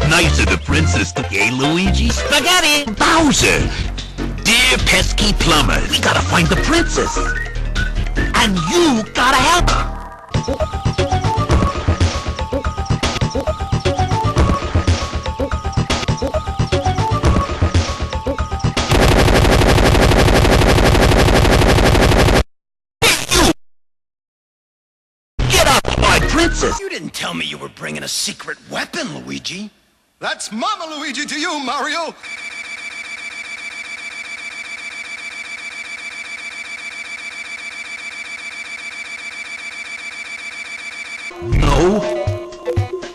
Nice of the princess to hey, Luigi. Spaghetti! Bowser! Dear pesky plumber, we gotta find the princess. And you gotta help her. Get up, my princess! You didn't tell me you were bringing a secret weapon, Luigi. That's Mama Luigi to you, Mario! No,